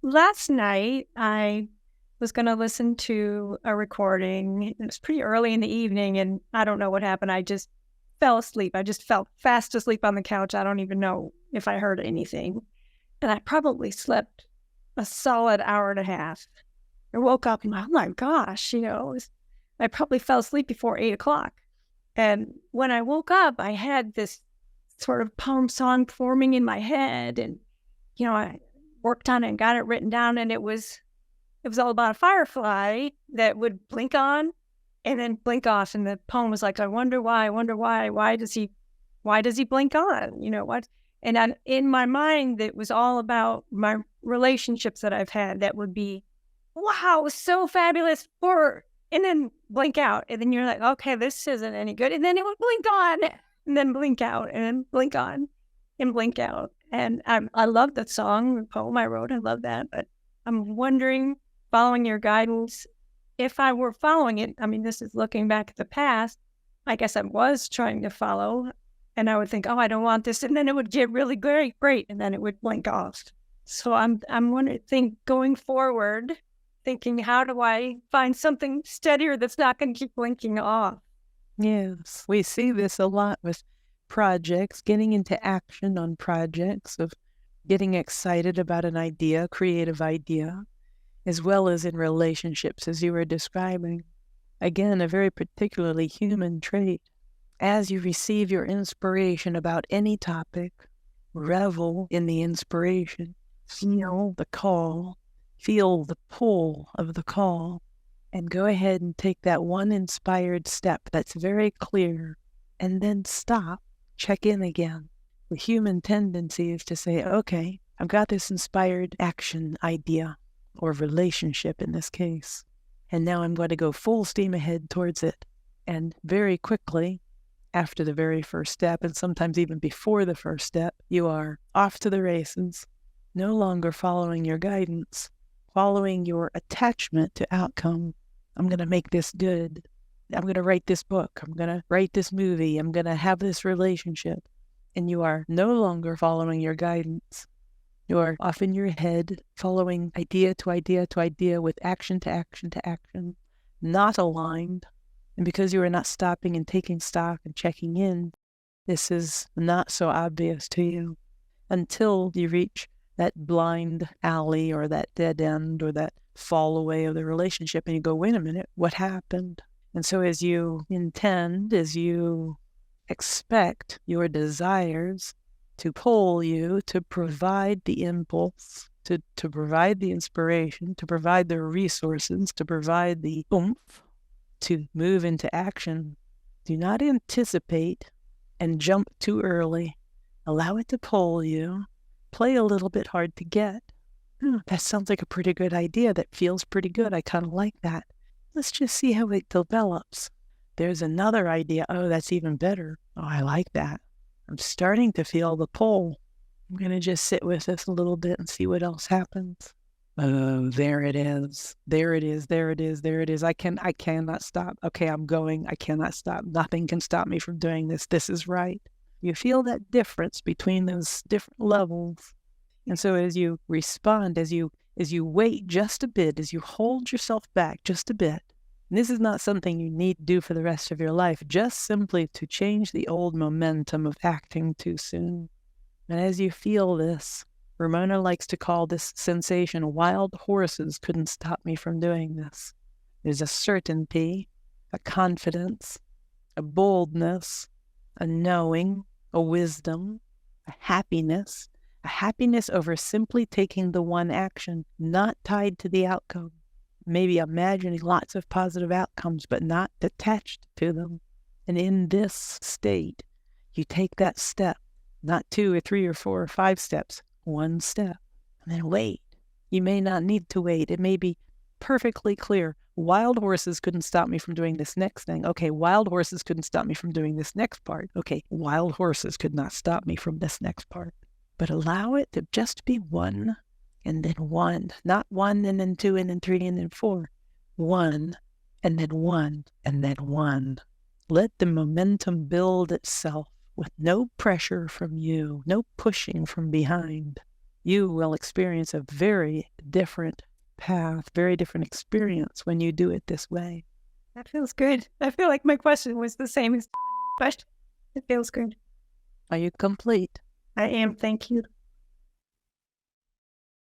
last night I was going to listen to a recording. It was pretty early in the evening, and I don't know what happened. I just fell asleep. I just fell fast asleep on the couch. I don't even know if I heard anything. And I probably slept a solid hour and a half. I woke up and, oh my gosh, I probably fell asleep before 8 o'clock. And when I woke up, I had this sort of poem song forming in my head. And, I worked on it and got it written down. And it was all about a firefly that would blink on and then blink off. And the poem was like, I wonder why, why does he blink on? What? And in my mind, it was all about my relationships that I've had that would be, wow, so fabulous, and then blink out. And then you're like, okay, this isn't any good. And then it would blink on and then blink out and then blink on and blink out. And I love that song, the poem I wrote. I love that. But I'm wondering, following your guidance, if I were following it, this is looking back at the past, I guess I was trying to follow, and I would think, oh, I don't want this. And then it would get really great. And then it would blink off. So I'm wondering, going forward, thinking, how do I find something steadier that's not going to keep blinking off? Yes, we see this a lot with projects, getting into action on projects, of getting excited about an idea, creative idea, as well as in relationships, as you were describing. Again, a very particularly human trait. As you receive your inspiration about any topic, revel in the inspiration, feel the call, feel the pull of the call, and go ahead and take that one inspired step that's very clear, and then stop, check in again. The human tendency is to say, okay, I've got this inspired action idea, or relationship in this case, and now I'm going to go full steam ahead towards it. And very quickly, after the very first step, and sometimes even before the first step, you are off to the races, no longer following your guidance, following your attachment to outcome. I'm going to make this good. I'm going to write this book. I'm going to write this movie. I'm going to have this relationship. And you are no longer following your guidance. You are off in your head, following idea to idea to idea, with action to action to action, not aligned. And because you are not stopping and taking stock and checking in, this is not so obvious to you until you reach that blind alley or that dead end or that fall away of the relationship, and you go, wait a minute, what happened? And so as you intend, as you expect your desires to pull you, to provide the impulse, to provide the inspiration, to provide the resources, to provide the oomph, to move into action, do not anticipate and jump too early. Allow it to pull you. Play a little bit hard to get. That sounds like a pretty good idea. That feels pretty good. I kind of like that. Let's just see how it develops. There's another idea. Oh, that's even better. Oh, I like that. I'm starting to feel the pull. I'm going to just sit with this a little bit and see what else happens. Oh, there it is. There it is. There it is. There it is. I cannot stop. Okay, I'm going. I cannot stop. Nothing can stop me from doing this. This is right. You feel that difference between those different levels. And so as you respond, as you wait just a bit, as you hold yourself back just a bit, and this is not something you need to do for the rest of your life, just simply to change the old momentum of acting too soon. And as you feel this, Ramona likes to call this sensation, wild horses couldn't stop me from doing this. There's a certainty, a confidence, a boldness, a knowing, a wisdom, a happiness over simply taking the one action, not tied to the outcome. Maybe imagining lots of positive outcomes, but not attached to them. And in this state, you take that step, not 2 or 3 or 4 or 5 steps, one step, and then wait. You may not need to wait. It may be perfectly clear. Wild horses couldn't stop me from doing this next thing. Okay, wild horses couldn't stop me from doing this next part. Okay, wild horses could not stop me from this next part. But allow it to just be one, and then one. Not one, and then 2, and then 3, and then 4. One, and then one, and then one. Let the momentum build itself with no pressure from you, no pushing from behind. you will experience a very different path, very different experience when you do it this way. That feels good. I feel like my question was the same as but it feels good. Are you complete? I am. Thank you.